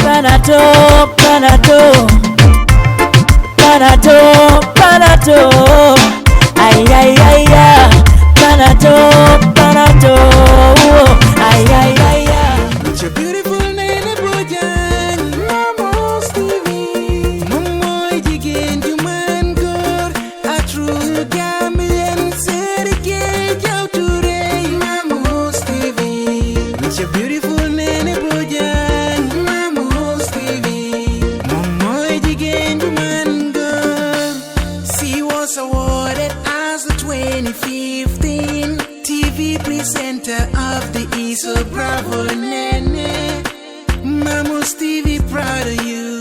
Panato, panato, panato, panato. Ay, ay, ay, ay. Panato, panato. Ay, ay, ay, ay. It's a beautiful name, Bojan. Mamos TV. Momoy jigen juman gor. A true Gambian serike jauture. Mamos TV. It's a beautiful name, Bojan. Mamos TV. Momoy jigen juman gor. She was awarded as the 2015 TV presenter of the East of Bravo Nene. Mamos TV, proud of you.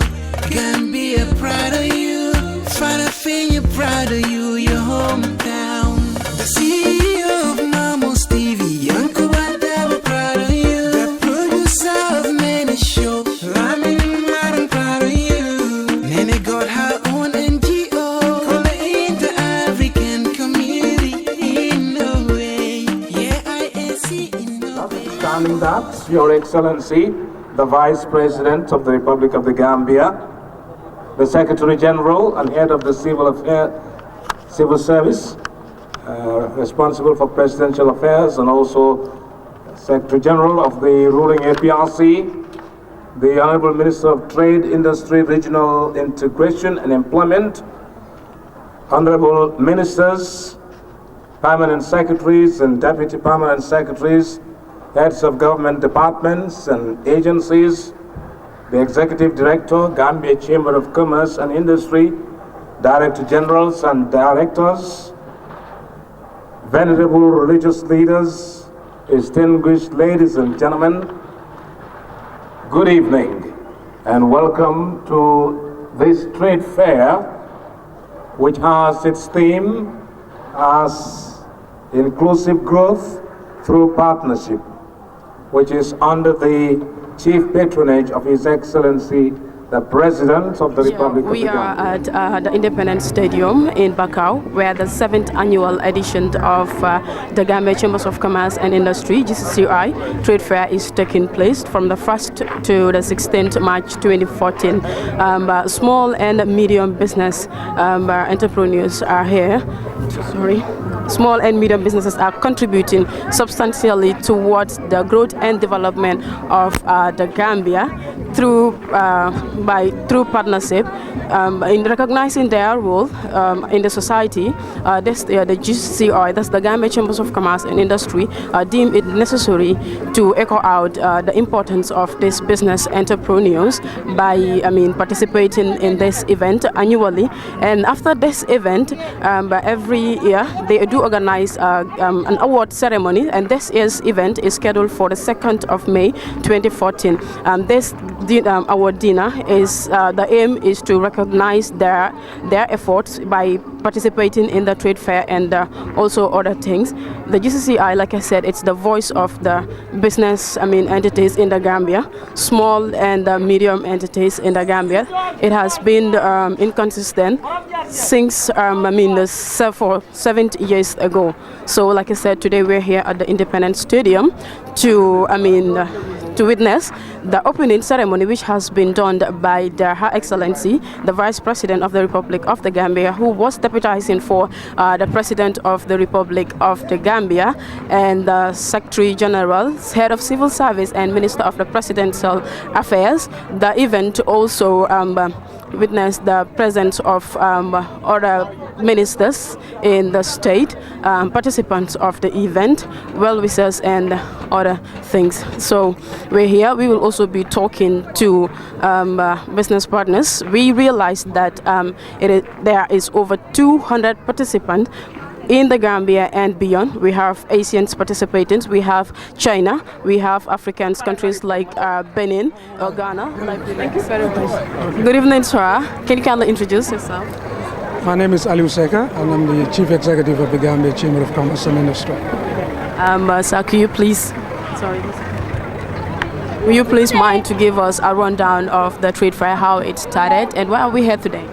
Gambia, proud of you. Farafenya, proud of you. Your hometown. The CEO of Mamos TV, Uncle Badaba, proud of you. The producer of many shows, Lamin Maran, proud of you. Nene got her own NGO, called the Inter-African Community in Norway. Yeah, INC in Norway. Notwithstanding that, Your Excellency, the Vice President of the Republic of the Gambia, the Secretary General and Head of the Civil Service, responsible for Presidential Affairs, and also Secretary General of the ruling APRC, the Honorable Minister of Trade, Industry, Regional Integration and Employment, Honorable Ministers, Permanent Secretaries and Deputy Permanent Secretaries, Heads of Government Departments and Agencies, the Executive Director, Gambia Chamber of Commerce and Industry, Director Generals and Directors, venerable religious leaders, distinguished ladies and gentlemen, good evening and welcome to this trade fair, which has its theme as inclusive growth through partnership, which is under the chief patronage of His Excellency, the President of the Republic of the Gambia. We are at the Independence Stadium in Bakau, where the 7th annual edition of the Gambia Chambers of Commerce and Industry, GCCI, Trade Fair is taking place from the 1st to the 16th March 2014. Small and medium business entrepreneurs are here. Small and medium businesses are contributing substantially towards the growth and development of the Gambia through partnership, in recognizing their role in the society. The GCCI, that's the Gambia Chambers of Commerce and Industry, deem it necessary to echo out the importance of these business entrepreneurs by participating in this event annually. And after this event, every year they do organize an award ceremony, and this year's event is scheduled for the 2nd of May 2014. This award dinner is the aim is to recognize their efforts by participating in the trade fair and also other things. The GCCI, like I said, it's the voice of the business entities in the Gambia, small and medium entities in the Gambia. It has been inconsistent since for 70 years ago. So like I said, today we're here at the Independence Stadium to witness the opening ceremony, which has been done by Her Excellency, the Vice President of the Republic of the Gambia, who was deputizing for the President of the Republic of the Gambia, and the Secretary General, Head of Civil Service and Minister of the Presidential Affairs. The event also witnessed the presence of other ministers in the state, participants of the event, well-wishers and other things. So we're here. We will also be talking to business partners. We realized that there is over 200 participants in the Gambia and beyond. We have Asians participating, we have China, we have African countries like Benin or Ghana. Thank you very much. Good evening, sir. Can you kindly introduce yourself? My name is Ali Useka, and I'm the Chief Executive of the Gambia Chamber of Commerce and Industry. Sir, could you please, will you please mind to give us a rundown of the trade fair, how it started, and why are we here today?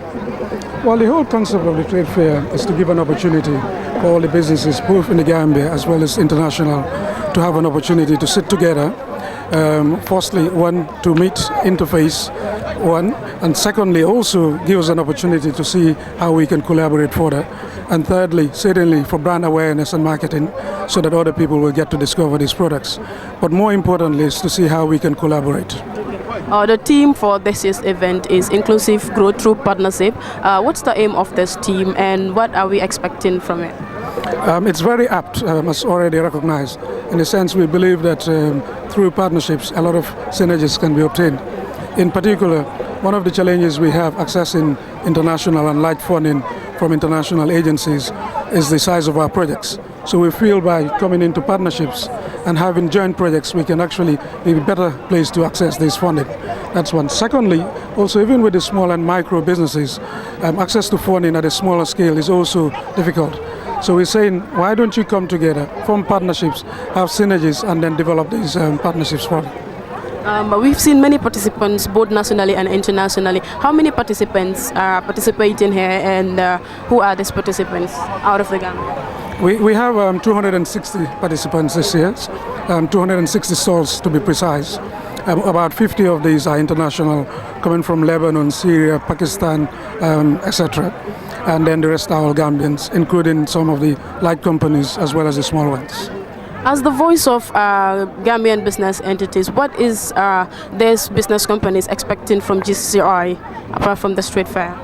Well, the whole concept of the trade fair is to give an opportunity for all the businesses, both in the Gambia as well as international, to have an opportunity to sit together Firstly, one, to meet, interface, one, and secondly, also give us an opportunity to see how we can collaborate further. And thirdly, certainly for brand awareness and marketing so that other people will get to discover these products. But more importantly is to see how we can collaborate. The theme for this year's event is Inclusive Growth Through Partnership. What's the aim of this team and what are we expecting from it? It's very apt, as already recognized. In a sense, we believe that through partnerships, a lot of synergies can be obtained. In particular, one of the challenges we have accessing international and light funding from international agencies is the size of our projects. So we feel by coming into partnerships and having joint projects, we can actually be a better place to access this funding. That's one. Secondly, also even with the small and micro businesses, access to funding at a smaller scale is also difficult. So we're saying, why don't you come together, form partnerships, have synergies, and then develop these partnerships further? We've seen many participants, both nationally and internationally. How many participants are participating here, and who are these participants out of the Gambia? We have 260 participants this year, 260 stalls to be precise. About 50 of these are international, coming from Lebanon, Syria, Pakistan, etc. And then the rest are all Gambians, including some of the light companies as well as the small ones. As the voice of Gambian business entities, what is these business companies expecting from GCCI apart from the street fair?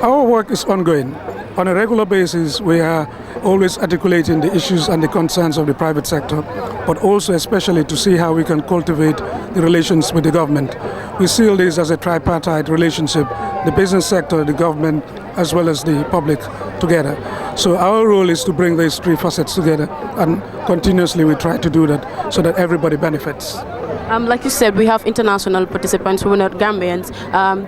Our work is ongoing. On a regular basis, we are always articulating the issues and the concerns of the private sector, but also especially to see how we can cultivate the relations with the government. We see this as a tripartite relationship, the business sector, the government, as well as the public together. So our role is to bring these three facets together, and continuously we try to do that so that everybody benefits. Like you said, we have international participants who are not Gambians.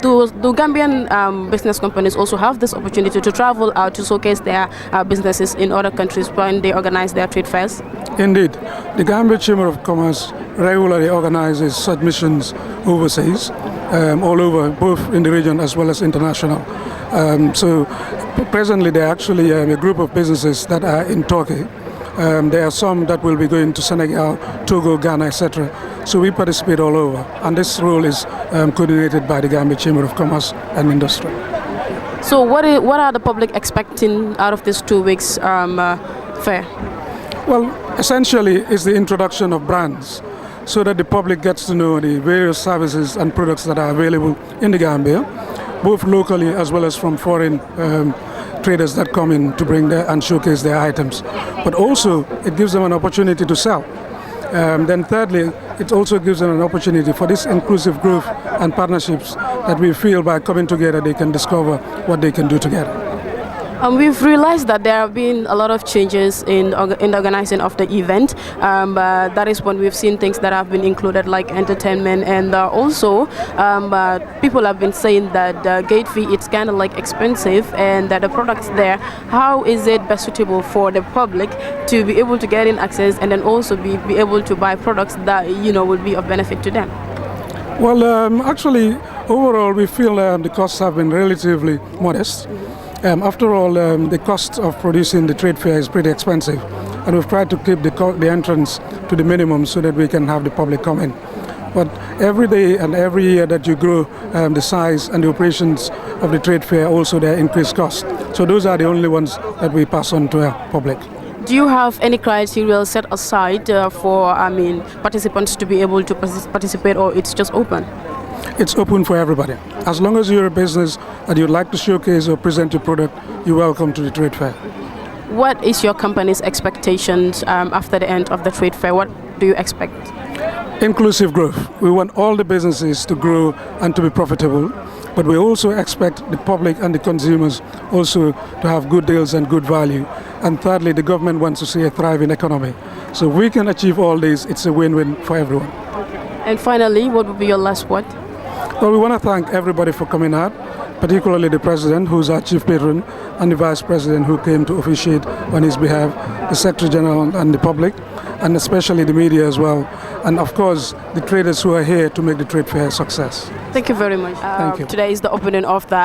Do Gambian business companies also have this opportunity to travel out to showcase their businesses in other countries when they organize their trade fairs? Indeed. The Gambia Chamber of Commerce regularly organizes such missions overseas, all over, both in the region as well as international. So presently there are actually a group of businesses that are in Turkey. There are some that will be going to Senegal, Togo, Ghana, etc. So we participate all over, and this role is coordinated by the Gambia Chamber of Commerce and Industry. So what are the public expecting out of this 2 weeks fair? Well, essentially it's the introduction of brands so that the public gets to know the various services and products that are available in the Gambia, both locally as well as from foreign traders that come in to bring their and showcase their items. But also it gives them an opportunity to sell. Then thirdly, it also gives them an opportunity for this inclusive growth and partnerships that we feel by coming together they can discover what they can do together. We've realized that there have been a lot of changes in the organizing of the event. That is when we've seen things that have been included like entertainment, and also people have been saying that the gate fee it's kind of like expensive, and that the products there, how is it best suitable for the public to be able to get in access and then also be able to buy products that will be of benefit to them? Well, actually, overall we feel the costs have been relatively modest. After all, the cost of producing the trade fair is pretty expensive, and we've tried to keep the entrance to the minimum so that we can have the public come in. But every day and every year that you grow the size and the operations of the trade fair, also there increased costs. So those are the only ones that we pass on to our public. Do you have any criteria set aside for participants to be able to participate, or it's just open? It's open for everybody. As long as you're a business and you'd like to showcase or present your product, you're welcome to the trade fair. What is your company's expectations after the end of the trade fair? What do you expect? Inclusive growth. We want all the businesses to grow and to be profitable, but we also expect the public and the consumers also to have good deals and good value. And thirdly, the government wants to see a thriving economy. So if we can achieve all these, it's a win-win for everyone. And finally, what would be your last word? Well, we want to thank everybody for coming out, particularly the President, who's our Chief Patron, and the Vice President, who came to officiate on his behalf, the Secretary General and the public, and especially the media as well, and of course the traders who are here to make the trade fair a success. Thank you very much. Thank you. Today is the opening of the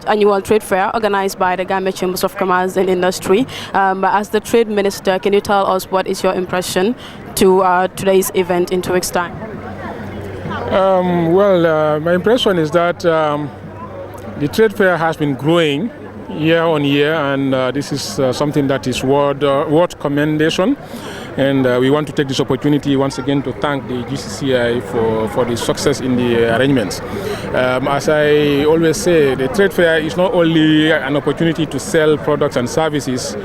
annual trade fair organized by the Gambia Chambers of Commerce and Industry. As the trade minister, can you tell us what is your impression to today's event in 2 weeks' time? My impression is that the trade fair has been growing year on year, and this is something that is worth commendation. And we want to take this opportunity once again to thank the GCCI for the success in the arrangements. As I always say, the trade fair is not only an opportunity to sell products and services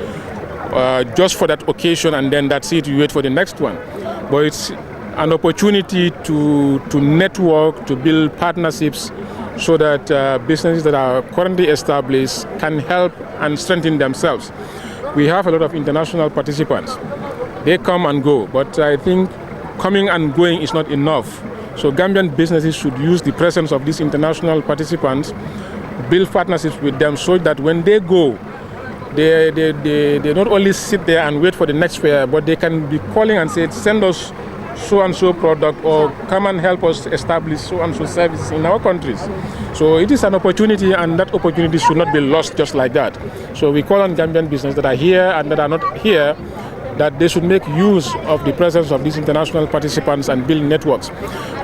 just for that occasion and then that's it, you wait for the next one. But it's an opportunity to network, to build partnerships so that businesses that are currently established can help and strengthen themselves. We have a lot of international participants. They come and go, but I think coming and going is not enough. So Gambian businesses should use the presence of these international participants, build partnerships with them so that when they go, they not only sit there and wait for the next fair, but they can be calling and say, send us so-and-so product or come and help us establish so-and-so services in our countries. So it is an opportunity, and that opportunity should not be lost just like that. So we call on Gambian business that are here and that are not here that they should make use of the presence of these international participants and build networks.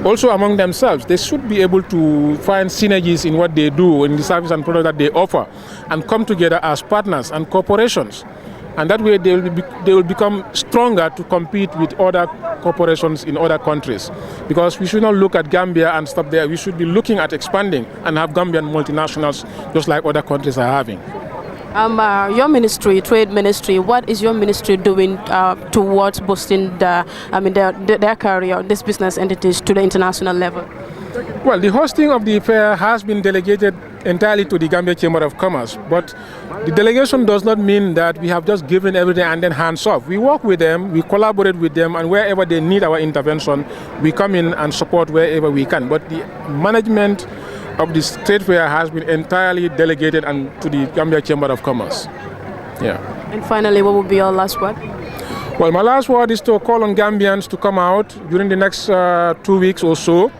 Also among themselves, they should be able to find synergies in what they do, in the service and product that they offer, and come together as partners and corporations. And that way they will become stronger to compete with other corporations in other countries. Because we should not look at Gambia and stop there. We should be looking at expanding and have Gambian multinationals just like other countries are having. Your ministry, trade ministry, what is your ministry doing towards boosting their career, these business entities to the international level? Well, the hosting of the fair has been delegated entirely to the Gambia Chamber of Commerce, but the delegation does not mean that we have just given everything and then hands off. We work with them, we collaborate with them, and wherever they need our intervention, we come in and support wherever we can. But the management of this trade fair has been entirely delegated and to the Gambia Chamber of Commerce. Yeah. And finally, what would be your last word? Well, my last word is to call on Gambians to come out during the next 2 weeks or so,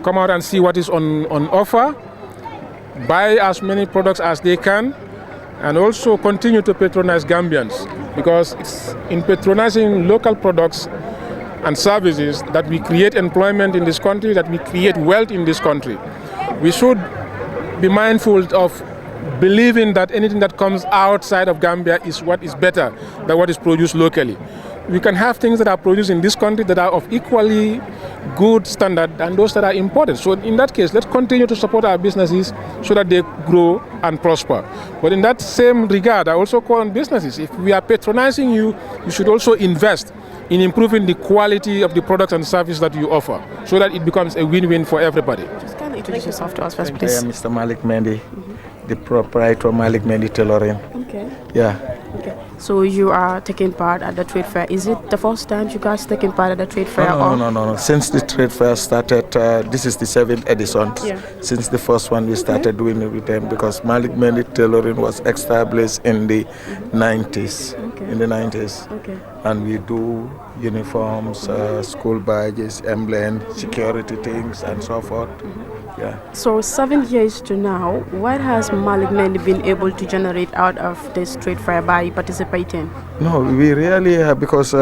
come out and see what is on offer, buy as many products as they can, and also continue to patronize Gambians, because it's in patronizing local products and services that we create employment in this country, that we create wealth in this country. We should be mindful of believing that anything that comes outside of Gambia is what is better than what is produced locally. We can have things that are produced in this country that are of equally good standard than those that are imported. So in that case, let's continue to support our businesses so that they grow and prosper. But in that same regard, I also call on businesses. If we are patronizing you, you should also invest in improving the quality of the products and services that you offer so that it becomes a win-win for everybody. Just kind of introduce yourself to us first, please. I am Mr. Malik Mendy, the proprietor of Malik Mendy Tailoring. Okay. Yeah. Okay. So you are taking part at the trade fair. Is it the first time you guys taking part at the trade fair? No. Since the trade fair started, this is the 7th edition. Yeah. Since the first one, we started doing it with them because Malik Mendy Tailoring was established in the 90s. Okay. In the 90s. Okay. And we do uniforms, school badges, emblems, security things, and so forth. Yeah. So 7 years to now, what has Malik Mendy been able to generate out of this trade fair by participating? No, we really have, because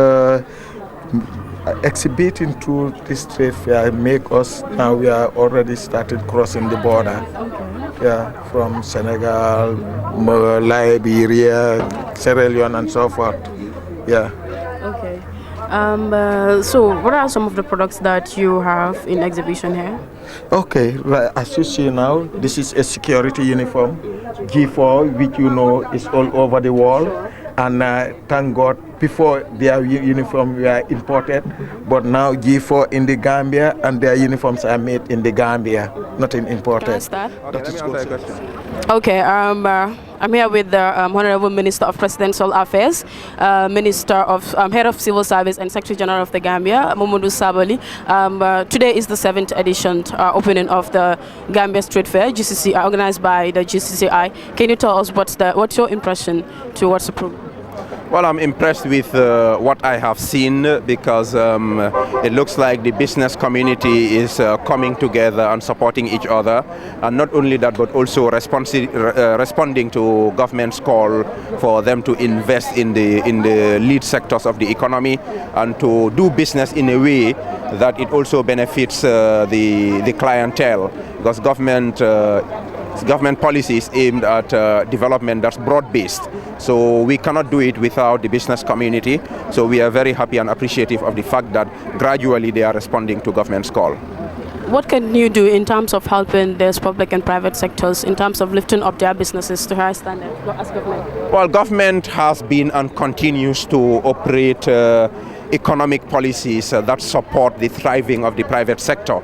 exhibiting to this trade fair make us, now we are already started crossing the border. Okay. Yeah, from Senegal, Liberia, Sierra Leone, and so forth. Yeah. Okay. So what are some of the products that you have in exhibition here? Okay, right, as you see now, this is a security uniform, G4, which you know is all over the world. And thank God, before their uniform were imported, but now G4 in the Gambia, and their uniforms are made in the Gambia, not in imported. Can I start? Okay, let me answer your question. Okay, I'm here with the Honorable Minister of Presidential Affairs, Minister of Head of Civil Service and Secretary General of the Gambia, Mamadou Sabali. Today is the 7th edition opening of the Gambia Trade Fair, GCCI, organized by the GCCI. Can you tell us what's your impression towards the program? Well, I'm impressed with what I have seen because it looks like the business community is coming together and supporting each other, and not only that, but also responding to government's call for them to invest in the lead sectors of the economy and to do business in a way that it also benefits the clientele, because government policy is aimed at development that's broad-based. So we cannot do it without the business community. So we are very happy and appreciative of the fact that gradually they are responding to government's call. What can you do in terms of helping these public and private sectors in terms of lifting up their businesses to higher standards as government? Well, government has been and continues to operate economic policies that support the thriving of the private sector.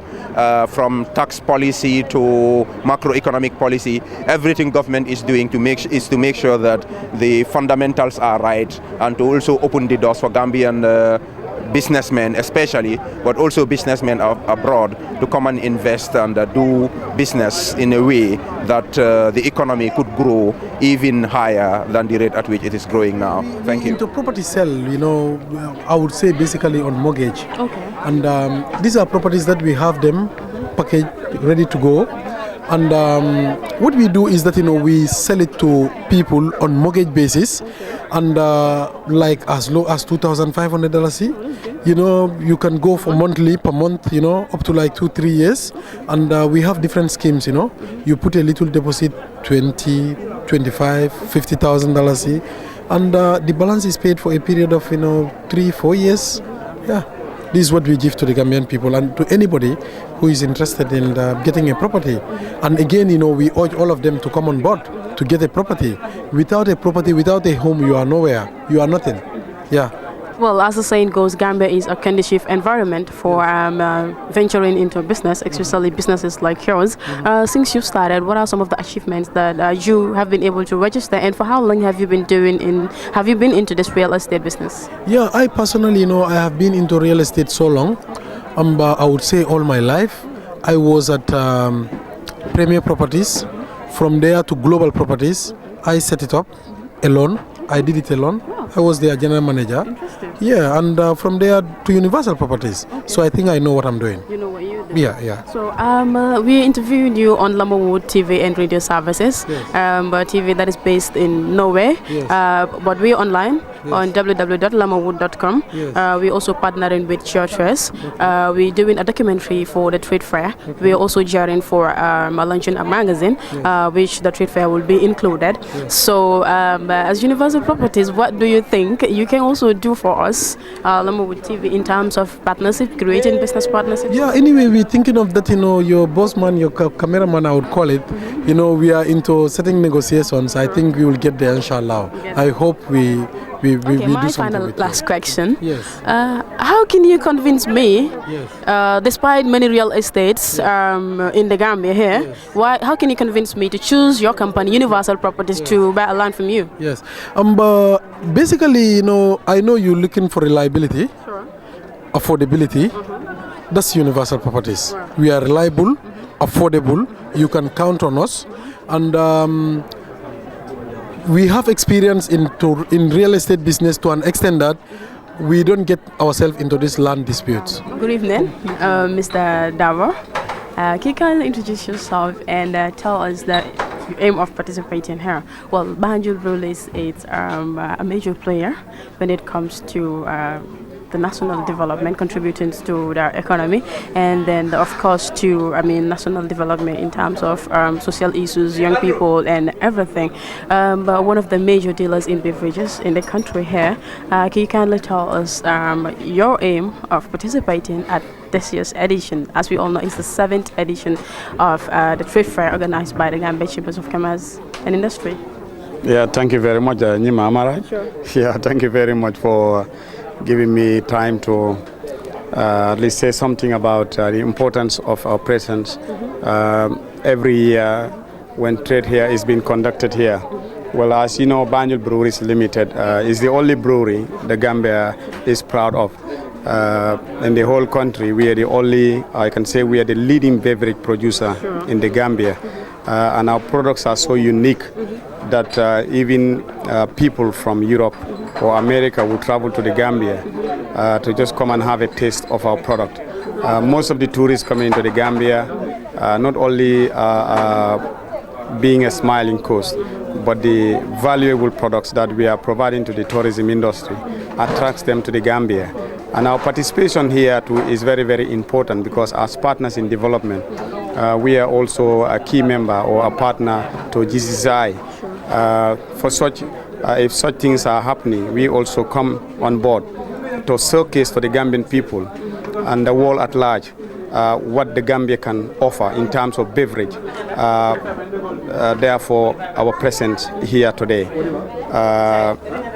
From tax policy to macroeconomic policy, everything government is doing to make sure that the fundamentals are right, and to also open the doors for Gambian businessmen especially, but also businessmen abroad, to come and invest and do business in a way that the economy could grow even higher than the rate at which it is growing now. Thank you. Into property sale, I would say basically on mortgage. Okay. And these are properties that we have them packaged, ready to go. And what we do is that we sell it to people on mortgage basis, and like as low as $2,500. You can go for monthly per month, up to like 2-3 years. And we have different schemes. You put a little deposit, $20,000, $25,000, $50,000, and the balance is paid for a period of 3-4 years. Yeah. This is what we give to the Gambian people and to anybody who is interested in getting a property. And again, we urge all of them to come on board to get a property. Without a property, without a home, you are nowhere. You are nothing. Yeah. Well, as the saying goes, Gambia is a conducive environment for venturing into business, especially businesses like yours. Since you started, what are some of the achievements that you have been able to register, and for how long have you been into this real estate business? Yeah, I personally, I have been into real estate so long. I would say all my life. I was at Premier Properties. From there to Global Properties, I set it up alone. I did it alone. I was their general manager. Yeah, and from there to Universal Properties. Okay. So I think I know what I'm doing. You know what you do? Yeah. So we interviewed you on Lamawood TV and radio services. Yes. TV that is based in Norway. Yes. But we're online on www.lamawood.com. Yes. We're also partnering with churches. We're doing a documentary for the trade fair. Okay. We're also gearing for launching a magazine, which the trade fair will be included. Yes. So as Universal Properties, what do you think you can also do for us, Lamawood TV, in terms of partnership, creating business partnerships? Yeah, anyway, we're thinking of that, your boss man, your cameraman, I would call it. We are into setting negotiations. I think we will get there, inshallah. I hope we do something. My final last question. Yes. How can you convince me, yes, despite many real estates in the Gambia here, yes, how can you convince me to choose your company, Universal Properties, to buy a land from you? Yes. Basically, I know you're looking for reliability, affordability. That's Universal Properties. We are reliable, affordable. You can count on us, and we have experience in real estate business to an extent that we don't get ourselves into these land disputes. Good evening, Mr. Davo. Can you kindly introduce yourself and tell us the aim of participating here? Well, Banjul Breweries is a major player when it comes to the national development, contributing to the economy, and then of course to national development in terms of social issues, young people, and everything. But one of the major dealers in beverages in the country here. Can you kindly tell us your aim of participating at this year's edition? As we all know, it's the 7th edition of the trade fair organized by the Gambia Chambers of Commerce and Industry. Yeah, thank you very much, Nima Amara. Sure. Yeah, thank you very much for giving me time to at least say something about the importance of our presence. Every year when trade here is being conducted here. Well, as you know, Banjul Breweries Limited is the only brewery the Gambia is proud of. In the whole country, we are the only, I can say we are the leading beverage producer in the Gambia. And our products are so unique that even people from Europe or America will travel to the Gambia to just come and have a taste of our product. Most of the tourists coming into the Gambia, not only being a smiling coast, but the valuable products that we are providing to the tourism industry attracts them to the Gambia. And our participation here too is very, very important, because as partners in development, we are also a key member or a partner to GCCI. For such, if such things are happening, we also come on board to showcase for the Gambian people and the world at large what the Gambia can offer in terms of beverage. Therefore, our presence here today.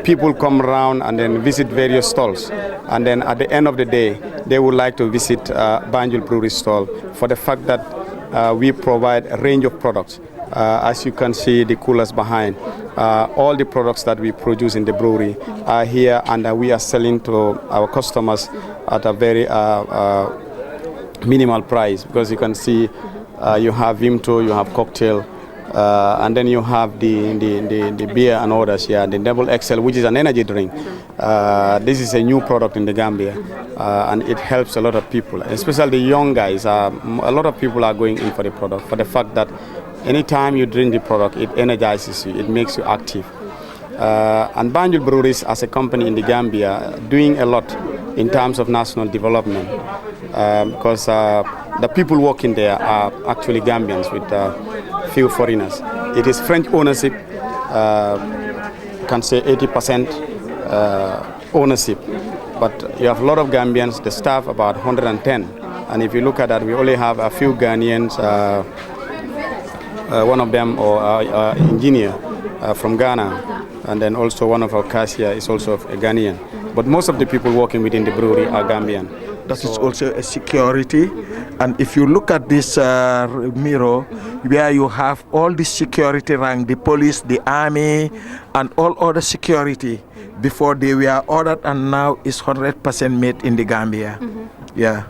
People come around and then visit various stalls, and then at the end of the day, they would like to visit Banjul Brewery stall for the fact that we provide a range of products. As you can see, the coolers behind, all the products that we produce in the brewery are here, and we are selling to our customers at a very minimal price, because you can see you have Vimto, you have cocktail, and then you have the beer and others here, the Double XL, which is an energy drink. This is a new product in the Gambia, and it helps a lot of people, especially the young guys. A lot of people are going in for the product, for the fact that anytime you drink the product, it energizes you, it makes you active. And Banjul Breweries, as a company in the Gambia, doing a lot in terms of national development, because the people working there are actually Gambians with few foreigners. It is French ownership, can say 80% ownership, but you have a lot of Gambians, the staff about 110, and if you look at that, we only have a few Ghanaians, one of them or engineer from Ghana, and then also one of our cashier is also a Ghanaian. But most of the people working within the brewery are Gambian. That is also a security. And if you look at this mirror, where you have all the security rank, the police, the army, and all other security, before they were ordered, and now is 100% made in the Gambia. Yeah.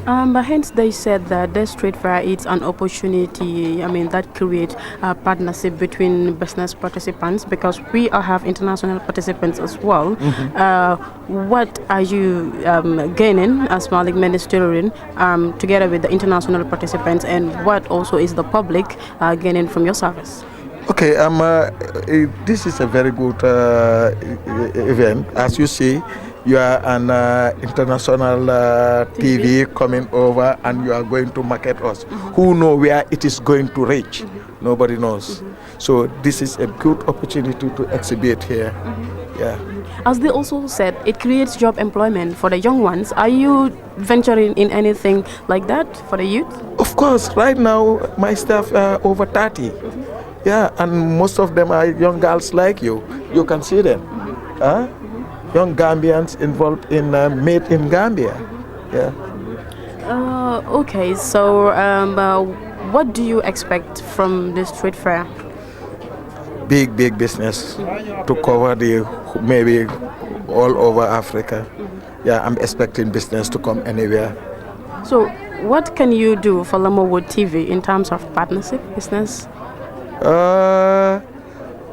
But hence they said that the street fair is an opportunity, that creates a partnership between business participants, because we have international participants as well. What are you gaining as Malik Ministerial together with the international participants, and what also is the public gaining from your service? Okay, this is a very good event. As you see, you are an international TV coming over, and you are going to market us. Who knows where it is going to reach? Nobody knows. So this is a good opportunity to exhibit here. Yeah. As they also said, it creates job employment for the young ones. Are you venturing in anything like that for the youth? Of course. Right now, my staff are over 30. Yeah, and most of them are young girls like you. You can see them. Young Gambians involved in Made in Gambia. Yeah. Okay, so what do you expect from this trade fair? Big business to cover maybe all over Africa. Yeah, I'm expecting business to come anywhere. So what can you do for Lamowood TV in terms of partnership business?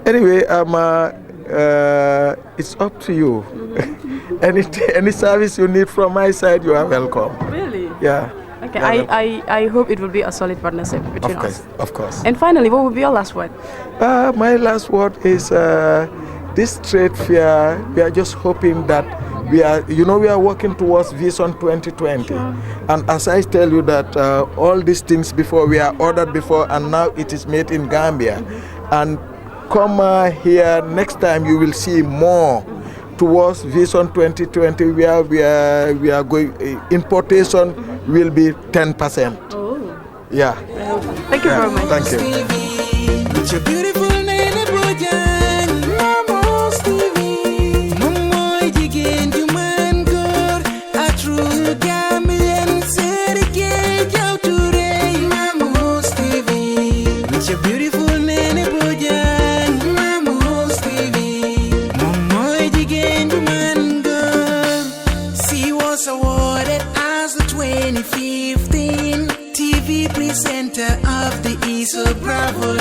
Anyway, it's up to you. Any service you need from my side, you are welcome. Really? Yeah. Okay, I hope it will be a solid partnership between us. Of course. And finally, what will be your last word? My last word is this trade fair, we are just hoping that we are working towards Vision 2020. Sure. And as I tell you that all these things before, we are ordered before, and now it is made in Gambia. And come here next time, you will see more towards Vision 2020, where we are going. Importation will be 10%. Oh. Yeah. Thank you very much. Thank you. It's a beautiful Mamos TV. Momoy jigen juman gor, a true Gambian serike jaw today. Mamos TV. It's a beautiful Mamos TV. Momoy jigen juman gor. She was awarded as the 2015 TV presenter of the East Bravo.